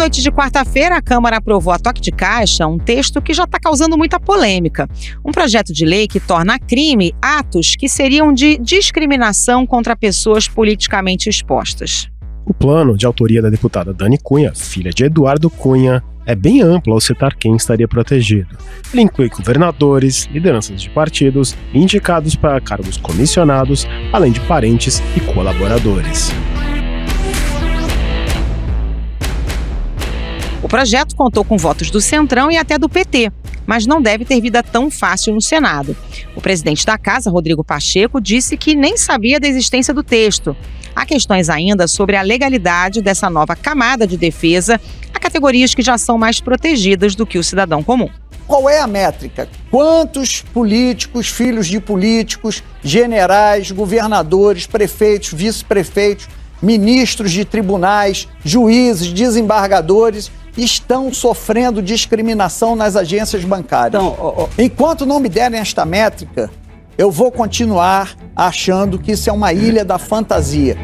noite de quarta-feira, a Câmara aprovou a toque de caixa um texto que já está causando muita polêmica. Um projeto de lei que torna crime atos que seriam de discriminação contra pessoas politicamente expostas. O plano, de autoria da deputada Dani Cunha, filha de Eduardo Cunha, é bem amplo ao citar quem estaria protegido. Ele inclui governadores, lideranças de partidos e indicados para cargos comissionados, além de parentes e colaboradores. O projeto contou com votos do Centrão e até do PT, mas não deve ter vida tão fácil no Senado. O presidente da Casa, Rodrigo Pacheco, disse que nem sabia da existência do texto. Há questões ainda sobre a legalidade dessa nova camada de defesa a categorias que já são mais protegidas do que o cidadão comum. Qual é a métrica? Quantos políticos, filhos de políticos, generais, governadores, prefeitos, vice-prefeitos, ministros de tribunais, juízes, desembargadores estão sofrendo discriminação nas agências bancárias? Enquanto não me derem esta métrica, eu vou continuar achando que isso é uma ilha da fantasia.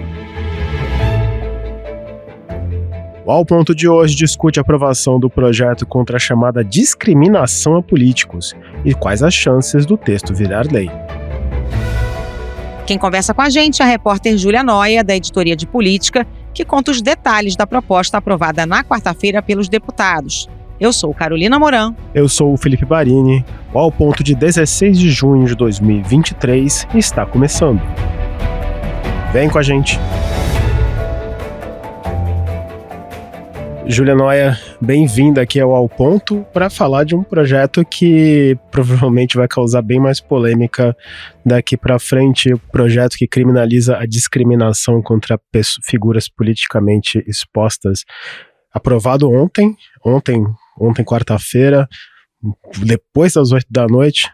O Ao Ponto de hoje discute a aprovação do projeto contra a chamada discriminação a políticos e quais as chances do texto virar lei. Quem conversa com a gente é a repórter Júlia Noia, da Editoria de Política, que conta os detalhes da proposta aprovada na quarta-feira pelos deputados. Eu sou Carolina Moran. Eu sou o Felipe Barini. O Ao Ponto de 16 de junho de 2023 está começando. Vem com a gente. Júlia Noia, bem-vinda aqui ao Ponto para falar de um projeto que provavelmente vai causar bem mais polêmica daqui para frente, o projeto que criminaliza a discriminação contra figuras politicamente expostas. Aprovado ontem, quarta-feira, depois das 8 da noite,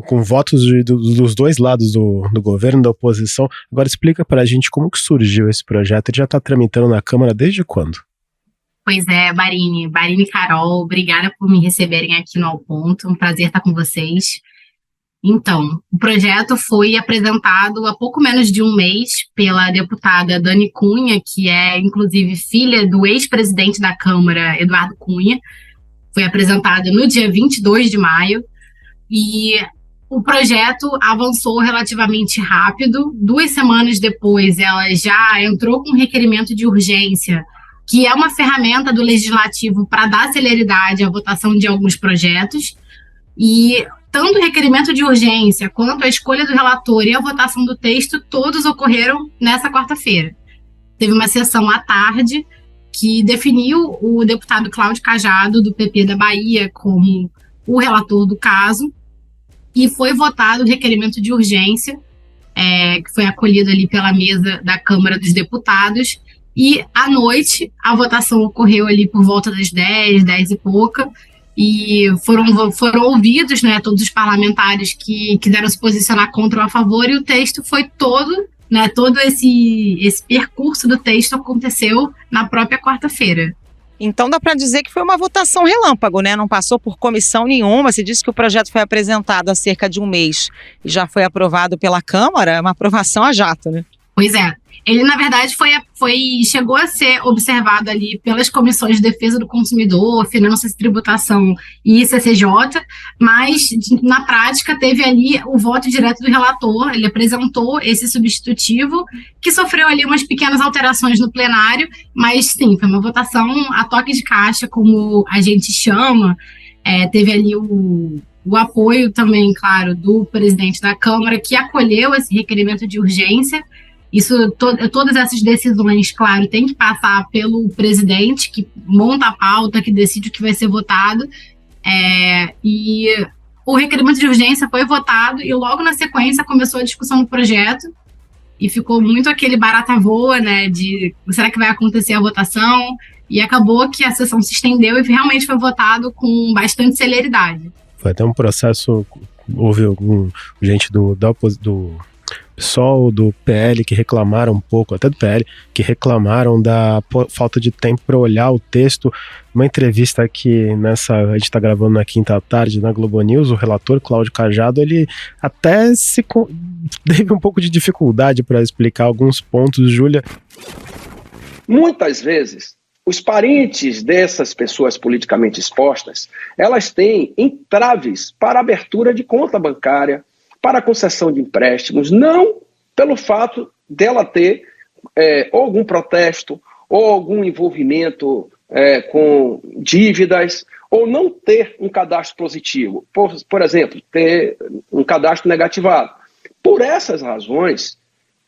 com votos dos dois lados do governo e da oposição. Agora explica pra gente como que surgiu esse projeto. Ele já está tramitando na Câmara desde quando? Pois é, Barini e Carol, obrigada por me receberem aqui no Ao Ponto, um prazer estar com vocês. Então, o projeto foi apresentado há pouco menos de um mês pela deputada Dani Cunha, que é inclusive filha do ex-presidente da Câmara, Eduardo Cunha. Foi apresentado no dia 22 de maio e o projeto avançou relativamente rápido. 2 semanas depois, ela já entrou com um requerimento de urgência, que é uma ferramenta do Legislativo para dar celeridade à votação de alguns projetos. E tanto o requerimento de urgência quanto a escolha do relator e a votação do texto, todos ocorreram nessa quarta-feira. Teve uma sessão à tarde que definiu o deputado Cláudio Cajado, do PP da Bahia, como o relator do caso. E foi votado o requerimento de urgência, que foi acolhido ali pela mesa da Câmara dos Deputados. E, à noite, a votação ocorreu ali por volta das 10 e pouca. E foram ouvidos, né, todos os parlamentares que quiseram se posicionar contra ou a favor. E o texto foi todo esse percurso do texto aconteceu na própria quarta-feira. Então dá para dizer que foi uma votação relâmpago, né? Não passou por comissão nenhuma. Você disse que o projeto foi apresentado há cerca de um mês e já foi aprovado pela Câmara. É uma aprovação a jato, né? Pois é. Ele, na verdade, chegou a ser observado ali pelas comissões de defesa do consumidor, finanças e tributação e CCJ, mas, na prática, teve ali o voto direto do relator. Ele apresentou esse substitutivo, que sofreu ali umas pequenas alterações no plenário, mas, sim, foi uma votação a toque de caixa, como a gente chama. Teve ali o apoio também, claro, do presidente da Câmara, que acolheu esse requerimento de urgência. Todas essas decisões, claro, tem que passar pelo presidente, que monta a pauta, que decide o que vai ser votado. E o requerimento de urgência foi votado e logo na sequência começou a discussão do projeto e ficou muito aquele barata voa, né, de será que vai acontecer a votação? E acabou que a sessão se estendeu e realmente foi votado com bastante celeridade. Foi até um processo, houve gente do PSOL, do PL que reclamaram um pouco, até do PL, que reclamaram da falta de tempo para olhar o texto. Uma entrevista aqui a gente está gravando na quinta tarde na Globo News, o relator Cláudio Cajado, ele até teve um pouco de dificuldade para explicar alguns pontos, Júlia. Muitas vezes os parentes dessas pessoas politicamente expostas, elas têm entraves para abertura de conta bancária, para concessão de empréstimos, não pelo fato dela ter ou algum protesto, ou algum envolvimento com dívidas, ou não ter um cadastro positivo. Por exemplo, ter um cadastro negativado. Por essas razões,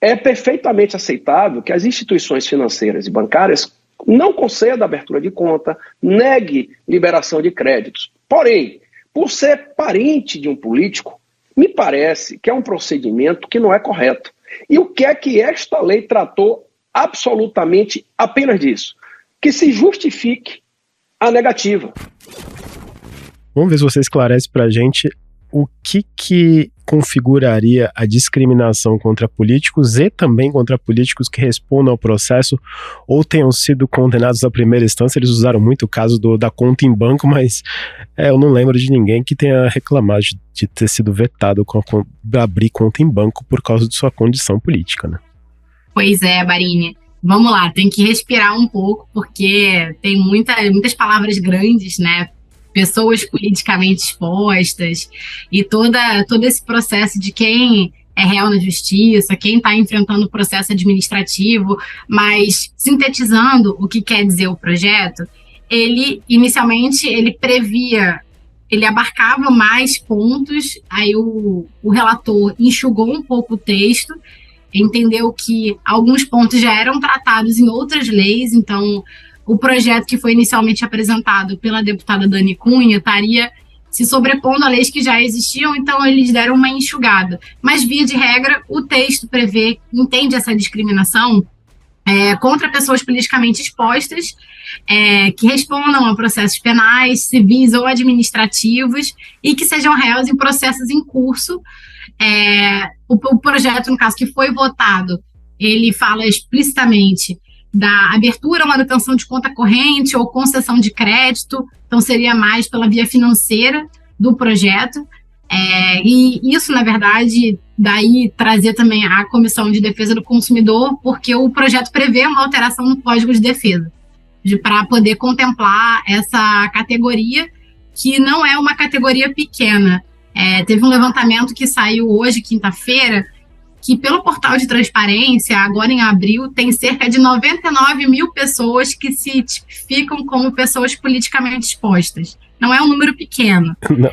é perfeitamente aceitável que as instituições financeiras e bancárias não concedam abertura de conta, negue liberação de créditos. Porém, por ser parente de um político, me parece que é um procedimento que não é correto. E o que é que esta lei tratou absolutamente apenas disso? Que se justifique a negativa. Vamos ver se você esclarece para a gente o que configuraria a discriminação contra políticos e também contra políticos que respondam ao processo ou tenham sido condenados à primeira instância. Eles usaram muito o caso da conta em banco, mas eu não lembro de ninguém que tenha reclamado de ter sido vetado para abrir conta em banco por causa de sua condição política, né? Pois é, Barini. Vamos lá, tem que respirar um pouco, porque tem muitas palavras grandes, né? Pessoas politicamente expostas e todo esse processo de quem é réu na justiça, quem está enfrentando o processo administrativo, mas sintetizando o que quer dizer o projeto, inicialmente ele abarcava mais pontos, aí o relator enxugou um pouco o texto, entendeu que alguns pontos já eram tratados em outras leis, então o projeto que foi inicialmente apresentado pela deputada Dani Cunha estaria se sobrepondo a leis que já existiam, então eles deram uma enxugada. Mas, via de regra, o texto entende essa discriminação contra pessoas politicamente expostas, que respondam a processos penais, civis ou administrativos e que sejam réus em processos em curso. O projeto, no caso, que foi votado, ele fala explicitamente da abertura ou manutenção de conta corrente ou concessão de crédito, então seria mais pela via financeira do projeto, e isso, na verdade, daí trazer também a Comissão de Defesa do Consumidor, porque o projeto prevê uma alteração no Código de Defesa, para poder contemplar essa categoria, que não é uma categoria pequena. Teve um levantamento que saiu hoje, quinta-feira, que pelo portal de transparência, agora em abril, tem cerca de 99 mil pessoas que se tipificam como pessoas politicamente expostas. Não é um número pequeno. Não,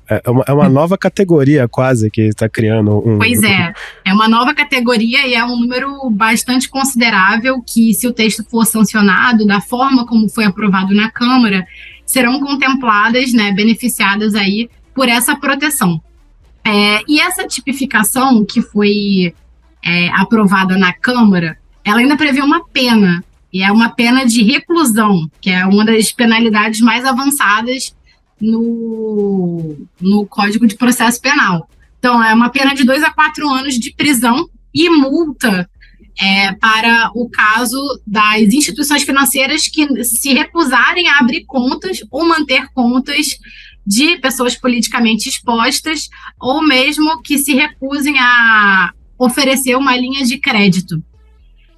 é uma nova categoria quase que está criando. Pois é uma nova categoria e é um número bastante considerável que, se o texto for sancionado da forma como foi aprovado na Câmara, serão contempladas, né, beneficiadas aí por essa proteção. E essa tipificação que foi aprovada na Câmara, ela ainda prevê uma pena, e é uma pena de reclusão, que é uma das penalidades mais avançadas no Código de Processo Penal. Então, é uma pena de 2 a 4 anos de prisão e multa para o caso das instituições financeiras que se recusarem a abrir contas ou manter contas de pessoas politicamente expostas, ou mesmo que se recusem a oferecer uma linha de crédito.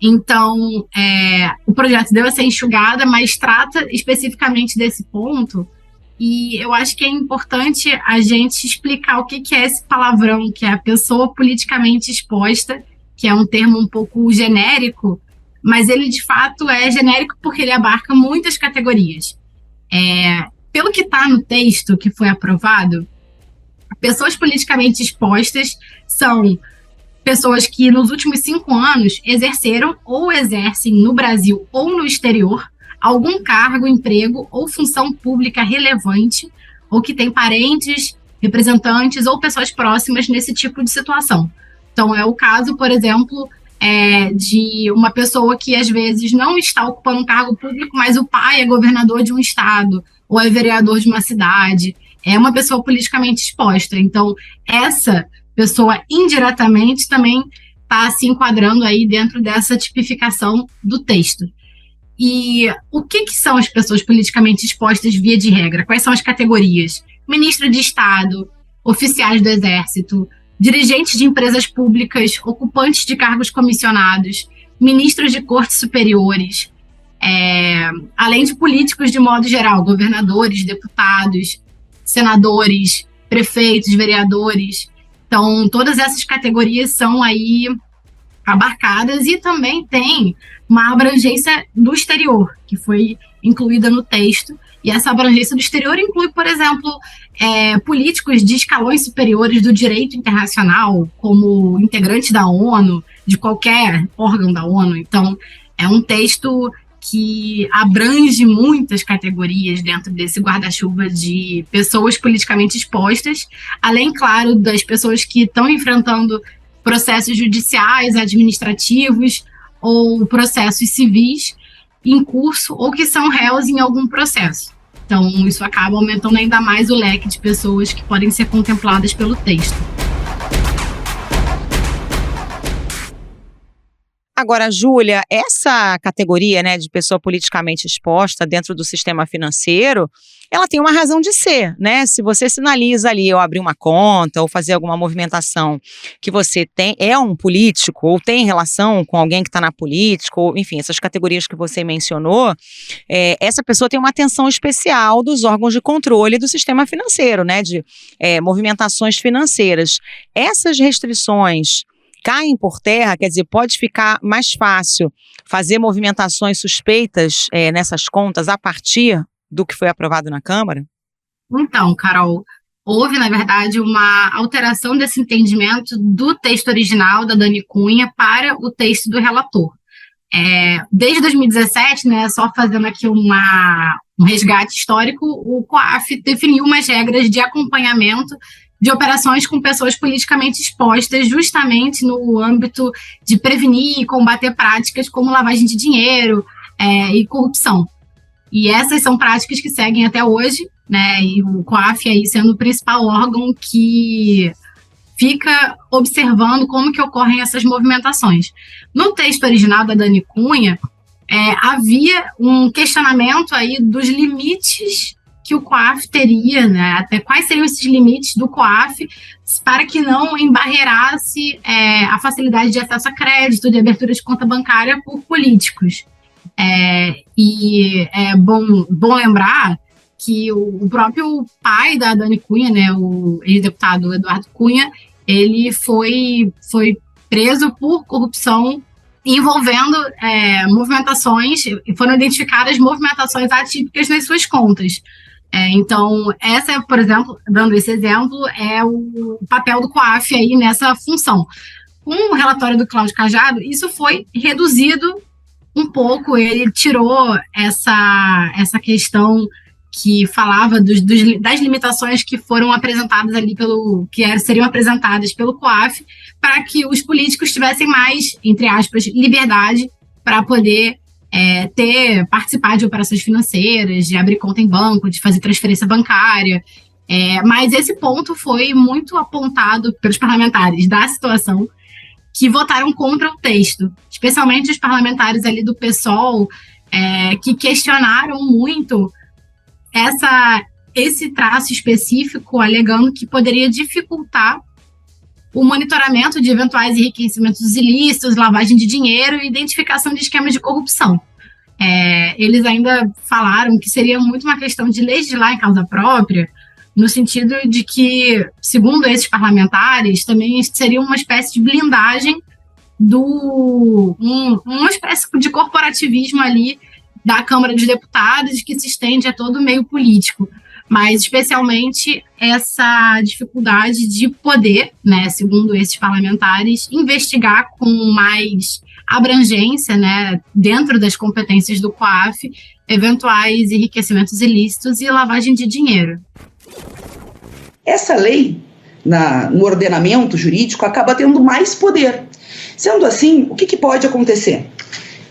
Então, o projeto deu essa enxugada, mas trata especificamente desse ponto, e eu acho que é importante a gente explicar o que é esse palavrão, que é a pessoa politicamente exposta, que é um termo um pouco genérico, mas ele de fato é genérico porque ele abarca muitas categorias. Pelo que está no texto que foi aprovado, pessoas politicamente expostas são pessoas que nos últimos 5 anos exerceram ou exercem no Brasil ou no exterior algum cargo, emprego ou função pública relevante, ou que têm parentes, representantes ou pessoas próximas nesse tipo de situação. Então, é o caso, por exemplo, de uma pessoa que às vezes não está ocupando um cargo público, mas o pai é governador de um estado, ou é vereador de uma cidade, é uma pessoa politicamente exposta. Então, essa pessoa indiretamente também está se enquadrando aí dentro dessa tipificação do texto. E o que são as pessoas politicamente expostas via de regra? Quais são as categorias? Ministro de Estado, oficiais do Exército, dirigentes de empresas públicas, ocupantes de cargos comissionados, ministros de cortes superiores, além de políticos de modo geral, governadores, deputados, senadores, prefeitos, vereadores. Então, todas essas categorias são aí abarcadas, e também tem uma abrangência do exterior, que foi incluída no texto, e essa abrangência do exterior inclui, por exemplo, políticos de escalões superiores do direito internacional, como integrantes da ONU, de qualquer órgão da ONU. Então, é um texto que abrange muitas categorias dentro desse guarda-chuva de pessoas politicamente expostas, além, claro, das pessoas que estão enfrentando processos judiciais, administrativos ou processos civis em curso ou que são réus em algum processo. Então, isso acaba aumentando ainda mais o leque de pessoas que podem ser contempladas pelo texto. Agora, Júlia, essa categoria, né, de pessoa politicamente exposta dentro do sistema financeiro, ela tem uma razão de ser, né? Se você sinaliza ali, ou abrir uma conta, ou fazer alguma movimentação que você é um político, ou tem relação com alguém que está na política, ou enfim, essas categorias que você mencionou, essa pessoa tem uma atenção especial dos órgãos de controle do sistema financeiro, né? De movimentações financeiras. Essas restrições caem por terra, quer dizer, pode ficar mais fácil fazer movimentações suspeitas nessas contas a partir do que foi aprovado na Câmara? Então, Carol, houve, na verdade, uma alteração desse entendimento do texto original da Dani Cunha para o texto do relator. Desde 2017, né, só fazendo aqui um resgate histórico, o COAF definiu umas regras de acompanhamento de operações com pessoas politicamente expostas, justamente no âmbito de prevenir e combater práticas como lavagem de dinheiro e corrupção. E essas são práticas que seguem até hoje, né? E o COAF aí sendo o principal órgão que fica observando como que ocorrem essas movimentações. No texto original da Dani Cunha, havia um questionamento aí dos limites que o COAF teria, né? Até quais seriam esses limites do COAF para que não embarreirasse a facilidade de acesso a crédito, de abertura de conta bancária por políticos. E é bom lembrar que o próprio pai da Dani Cunha, né, o ex-deputado Eduardo Cunha, ele foi preso por corrupção envolvendo movimentações, foram identificadas movimentações atípicas nas suas contas. Então, essa, por exemplo, dando esse exemplo, é o papel do COAF aí nessa função. Com o relatório do Cláudio Cajado, isso foi reduzido um pouco, ele tirou essa questão que falava das limitações que foram apresentadas ali seriam apresentadas pelo COAF, para que os políticos tivessem mais, entre aspas, liberdade para poder participar de operações financeiras, de abrir conta em banco, de fazer transferência bancária. Mas esse ponto foi muito apontado pelos parlamentares da situação, que votaram contra o texto, especialmente os parlamentares ali do PSOL, que questionaram muito esse traço específico, alegando que poderia dificultar o monitoramento de eventuais enriquecimentos ilícitos, lavagem de dinheiro e identificação de esquemas de corrupção. Eles ainda falaram que seria muito uma questão de legislar em causa própria, no sentido de que, segundo esses parlamentares, também seria uma espécie de blindagem uma espécie de corporativismo ali da Câmara dos Deputados, que se estende a todo o meio político, mas especialmente essa dificuldade de poder, né, segundo esses parlamentares, investigar com mais abrangência, né, dentro das competências do COAF, eventuais enriquecimentos ilícitos e lavagem de dinheiro. Essa lei, no ordenamento jurídico, acaba tendo mais poder. Sendo assim, o que pode acontecer?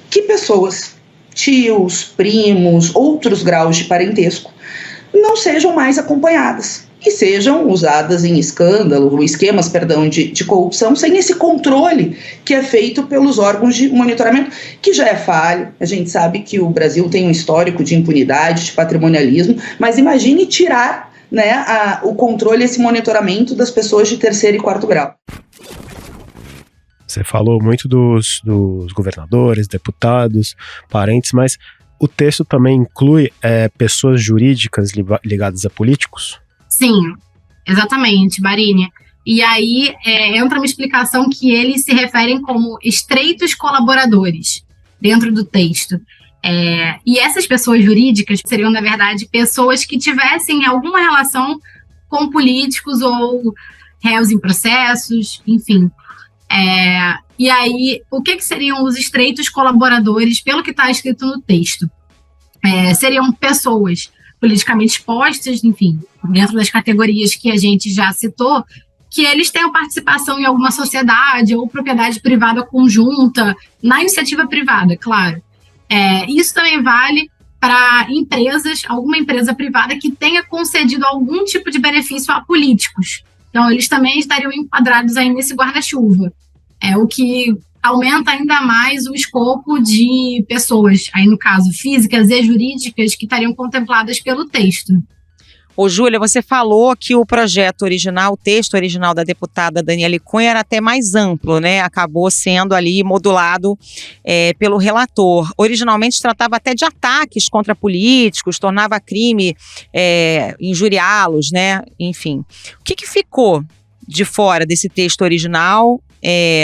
Que pessoas, tios, primos, outros graus de parentesco, não sejam mais acompanhadas e sejam usadas em esquemas de corrupção, sem esse controle que é feito pelos órgãos de monitoramento, que já é falho. A gente sabe que o Brasil tem um histórico de impunidade, de patrimonialismo, mas imagine tirar, né, o controle, esse monitoramento das pessoas de terceiro e quarto grau. Você falou muito dos governadores, deputados, parentes, mas O texto também inclui pessoas jurídicas ligadas a políticos? Sim, exatamente, Barini. E aí entra uma explicação que eles se referem como estreitos colaboradores dentro do texto. E essas pessoas jurídicas seriam, na verdade, pessoas que tivessem alguma relação com políticos ou réus em processos, enfim. E aí, o que seriam os estreitos colaboradores, pelo que está escrito no texto? Seriam pessoas politicamente expostas, enfim, dentro das categorias que a gente já citou, que eles tenham participação em alguma sociedade ou propriedade privada conjunta, na iniciativa privada, claro. Isso também vale para empresas, alguma empresa privada que tenha concedido algum tipo de benefício a políticos. Então, eles também estariam enquadrados aí nesse guarda-chuva. O que aumenta ainda mais o escopo de pessoas, aí no caso, físicas e jurídicas, que estariam contempladas pelo texto. Ô, Júlia, você falou que o projeto original, o texto original da deputada Daniele Cunha era até mais amplo, né? Acabou sendo ali modulado pelo relator. Originalmente tratava até de ataques contra políticos, tornava crime injuriá-los, né? Enfim. O que ficou de fora desse texto original?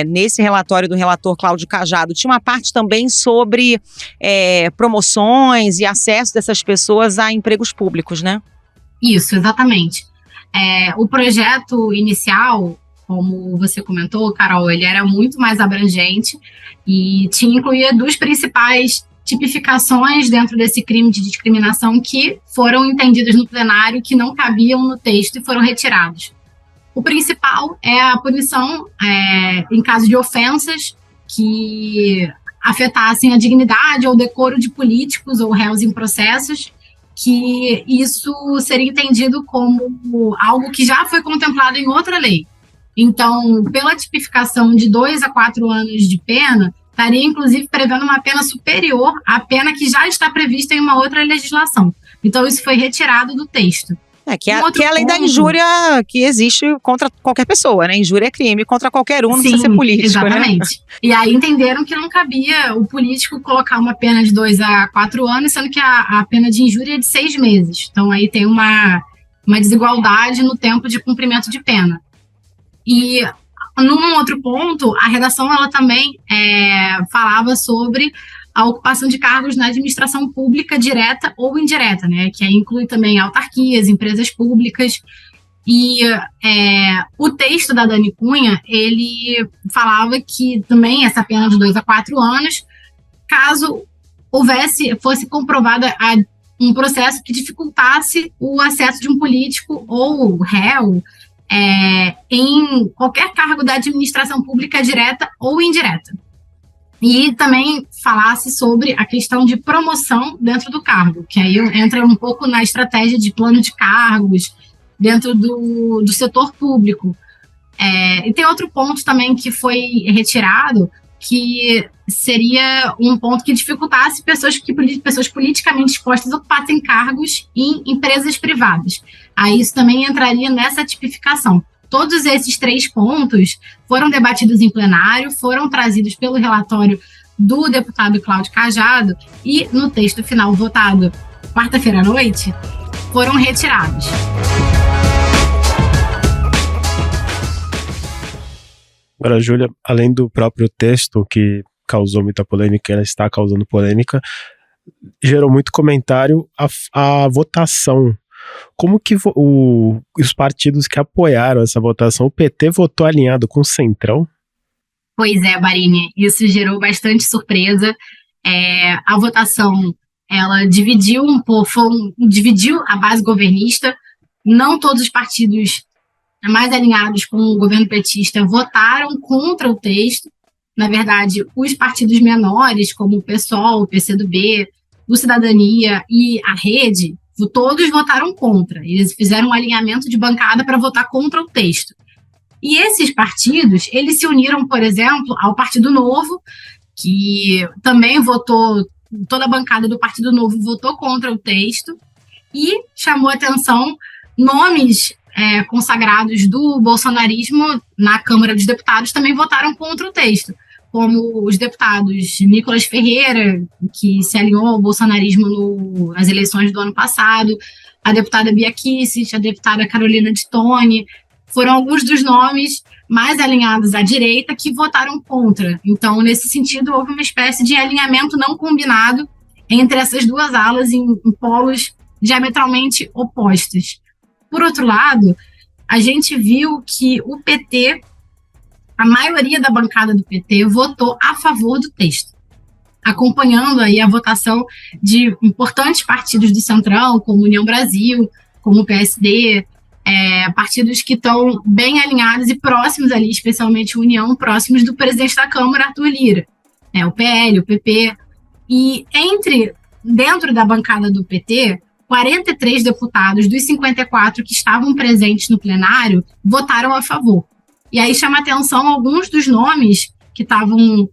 Nesse relatório do relator Cláudio Cajado, tinha uma parte também sobre promoções e acesso dessas pessoas a empregos públicos, né? Isso, exatamente. O projeto inicial, como você comentou, Carol, ele era muito mais abrangente e incluía duas principais tipificações dentro desse crime de discriminação que foram entendidas no plenário, que não cabiam no texto e foram retirados. O principal é a punição em caso de ofensas que afetassem a dignidade ou decoro de políticos ou réus em processos, que isso seria entendido como algo que já foi contemplado em outra lei. Então, pela tipificação de 2 a 4 anos de pena, estaria inclusive prevendo uma pena superior à pena que já está prevista em uma outra legislação. Então, isso foi retirado do texto. Que é a lei da injúria que existe contra qualquer pessoa, né? Injúria é crime contra qualquer um, não precisa ser político, exatamente. Né? E aí entenderam que não cabia o político colocar uma pena de 2 a 4 anos, sendo que a pena de injúria é de 6 meses. Então aí tem uma desigualdade no tempo de cumprimento de pena. E num outro ponto, a redação ela também falava sobre a ocupação de cargos na administração pública direta ou indireta, né? Que aí inclui também autarquias, empresas públicas. E o texto da Dani Cunha, ele falava que também essa pena de 2 a 4 anos, caso fosse comprovada um processo que dificultasse o acesso de um político ou réu em qualquer cargo da administração pública direta ou indireta. E também falasse sobre a questão de promoção dentro do cargo, que aí entra um pouco na estratégia de plano de cargos dentro do setor público. E tem outro ponto também que foi retirado, que seria um ponto que dificultasse pessoas politicamente expostas ocupassem cargos em empresas privadas. Aí isso também entraria nessa tipificação. Todos esses 3 pontos foram debatidos em plenário, foram trazidos pelo relatório do deputado Cláudio Cajado e, no texto final votado quarta-feira à noite, foram retirados. Agora, Júlia, além do próprio texto que causou muita polêmica, ela está causando polêmica, gerou muito comentário a votação. Como que os partidos que apoiaram essa votação, o PT votou alinhado com o Centrão? Pois é, Barini, isso gerou bastante surpresa. A votação, ela dividiu dividiu a base governista. Não todos os partidos mais alinhados com o governo petista votaram contra o texto. Na verdade, os partidos menores, como o PSOL, o PCdoB, o Cidadania e a Rede, todos votaram contra. Eles fizeram um alinhamento de bancada para votar contra o texto. E esses partidos, eles se uniram, por exemplo, ao Partido Novo, que também votou, toda a bancada do Partido Novo votou contra o texto, e chamou atenção nomes consagrados do bolsonarismo na Câmara dos Deputados também votaram contra o texto, como os deputados Nicolas Ferreira, que se alinhou ao bolsonarismo nas eleições do ano passado, a deputada Bia Kicis, a deputada Carolina de Tone, foram alguns dos nomes mais alinhados à direita que votaram contra. Então, nesse sentido, houve uma espécie de alinhamento não combinado entre essas duas alas em polos diametralmente opostos. Por outro lado, a gente viu que o PT, a maioria da bancada do PT, votou a favor do texto, acompanhando aí a votação de importantes partidos do Centrão, como União Brasil, como o PSD, partidos que estão bem alinhados e próximos ali, especialmente União, próximos do presidente da Câmara, Arthur Lira, o PL, o PP. E dentro da bancada do PT, 43 deputados dos 54 que estavam presentes no plenário votaram a favor. E aí chama atenção alguns dos nomes que estavam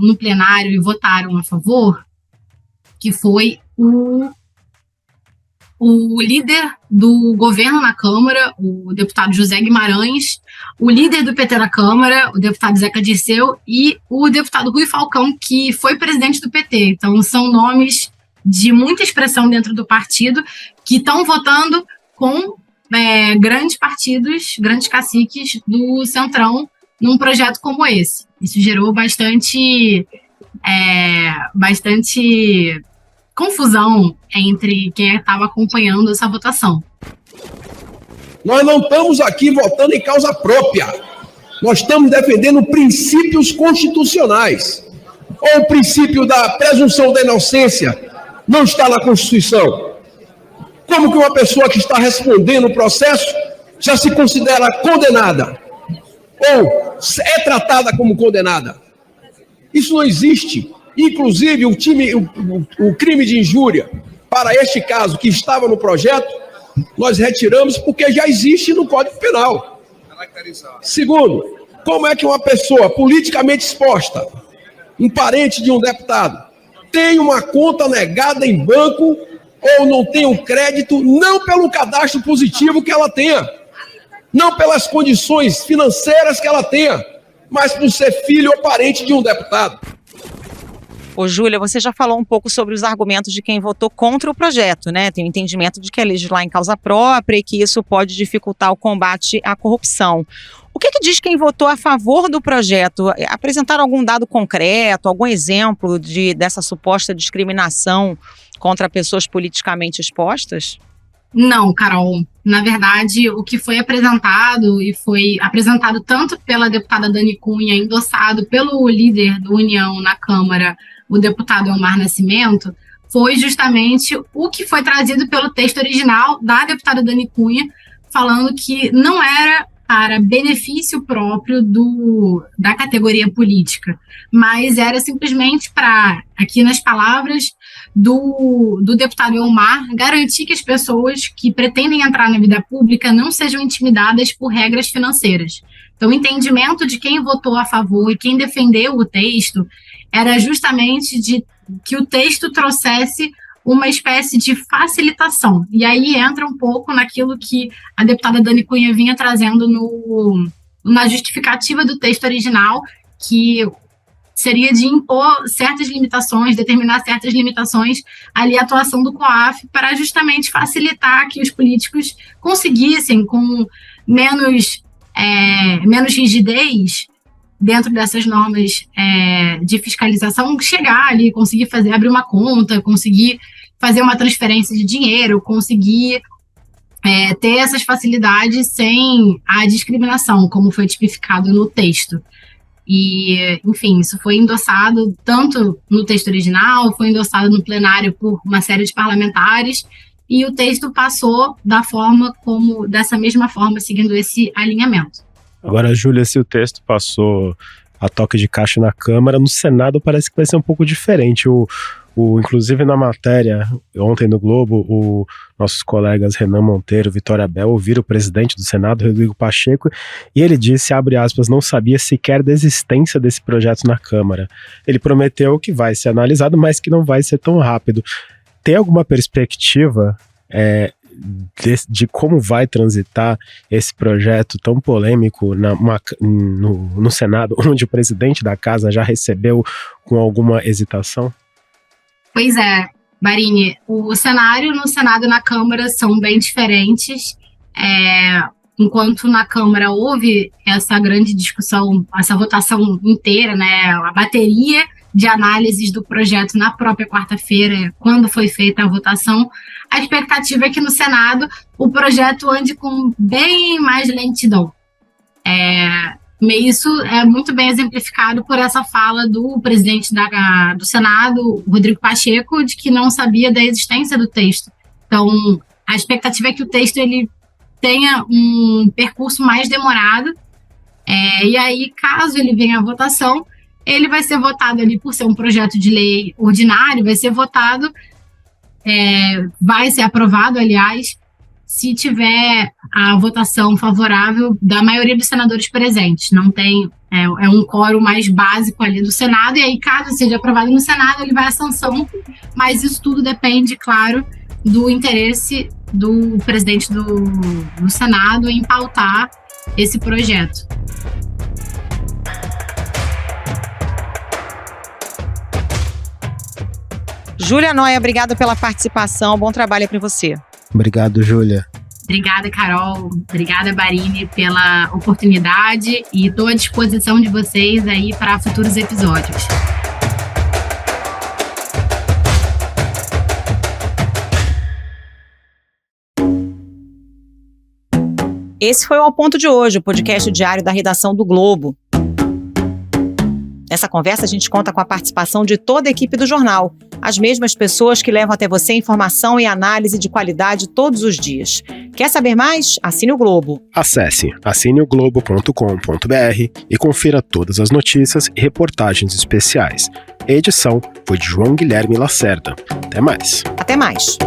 no plenário e votaram a favor, que foi o líder do governo na Câmara, o deputado José Guimarães, o líder do PT na Câmara, o deputado Zeca Dirceu, e o deputado Rui Falcão, que foi presidente do PT. Então, são nomes de muita expressão dentro do partido que estão votando com grandes partidos, grandes caciques do Centrão num projeto como esse. Isso gerou bastante confusão entre quem estava acompanhando essa votação. Nós não estamos aqui votando em causa própria. Nós estamos defendendo princípios constitucionais. Ou o princípio da presunção da inocência não está na Constituição? Como que uma pessoa que está respondendo o processo já se considera condenada? Ou é tratada como condenada? Isso não existe. Inclusive, o crime de injúria, para este caso que estava no projeto, nós retiramos porque já existe no Código Penal. Segundo, como é que uma pessoa politicamente exposta, um parente de um deputado, tem uma conta negada em banco ou não tem um crédito, não pelo cadastro positivo que ela tenha, não pelas condições financeiras que ela tenha, mas por ser filho ou parente de um deputado? Ô, Júlia, você já falou um pouco sobre os argumentos de quem votou contra o projeto, né? Tem o entendimento de que é legislar em causa própria e que isso pode dificultar o combate à corrupção. O que diz quem votou a favor do projeto? Apresentaram algum dado concreto, algum exemplo dessa suposta discriminação contra pessoas politicamente expostas? Não, Carol. Na verdade, o que foi apresentado, e foi apresentado tanto pela deputada Dani Cunha, endossado pelo líder do União na Câmara, o deputado Elmar Nascimento, foi justamente o que foi trazido pelo texto original da deputada Dani Cunha, falando que não era para benefício próprio da categoria política, mas era simplesmente para, aqui nas palavras do deputado Elmar, garantir que as pessoas que pretendem entrar na vida pública não sejam intimidadas por regras financeiras. Então, o entendimento de quem votou a favor e quem defendeu o texto era justamente de que o texto trouxesse uma espécie de facilitação. E aí entra um pouco naquilo que a deputada Dani Cunha vinha trazendo na justificativa do texto original, que seria de impor certas limitações, determinar certas limitações ali à atuação do COAF para justamente facilitar que os políticos conseguissem, com menos rigidez, dentro dessas normas de fiscalização, chegar ali, conseguir abrir uma conta, conseguir fazer uma transferência de dinheiro, conseguir ter essas facilidades sem a discriminação, como foi tipificado no texto. E, enfim, isso foi endossado tanto no texto original, foi endossado no plenário por uma série de parlamentares, e o texto passou dessa mesma forma, seguindo esse alinhamento. Agora, Júlia, se o texto passou a toque de caixa na Câmara, no Senado parece que vai ser um pouco diferente. Inclusive na matéria, ontem no Globo, nossos colegas Renan Monteiro e Vitória Bel ouviram o presidente do Senado, Rodrigo Pacheco, e ele disse, abre aspas, não sabia sequer da existência desse projeto na Câmara. Ele prometeu que vai ser analisado, mas que não vai ser tão rápido. Tem alguma perspectiva de como vai transitar esse projeto tão polêmico no Senado, onde o presidente da casa já recebeu com alguma hesitação? Pois é, Barini, o cenário no Senado e na Câmara são bem diferentes. Enquanto na Câmara houve essa grande discussão, essa votação inteira, né, a bateria de análises do projeto na própria quarta-feira, quando foi feita a votação, a expectativa é que no Senado o projeto ande com bem mais lentidão. Isso é muito bem exemplificado por essa fala do presidente do Senado, Rodrigo Pacheco, de que não sabia da existência do texto. Então, a expectativa é que o texto ele tenha um percurso mais demorado, e aí, caso ele venha à votação, ele vai ser votado ali por ser um projeto de lei ordinário, vai ser votado, vai ser aprovado, aliás, se tiver a votação favorável da maioria dos senadores presentes. Não tem, é um quórum mais básico ali do Senado, e aí, caso seja aprovado no Senado, ele vai à sanção, mas isso tudo depende, claro, do interesse do presidente do Senado em pautar esse projeto. Júlia Noia, obrigada pela participação. Bom trabalho para você. Obrigado, Júlia. Obrigada, Carol. Obrigada, Barini, pela oportunidade e estou à disposição de vocês aí para futuros episódios. Esse foi o Ao Ponto de hoje, o podcast diário da redação do Globo. Nessa conversa, a gente conta com a participação de toda a equipe do jornal, as mesmas pessoas que levam até você informação e análise de qualidade todos os dias. Quer saber mais? Assine o Globo. Acesse assineoglobo.com.br e confira todas as notícias e reportagens especiais. A edição foi de João Guilherme Lacerda. Até mais. Até mais.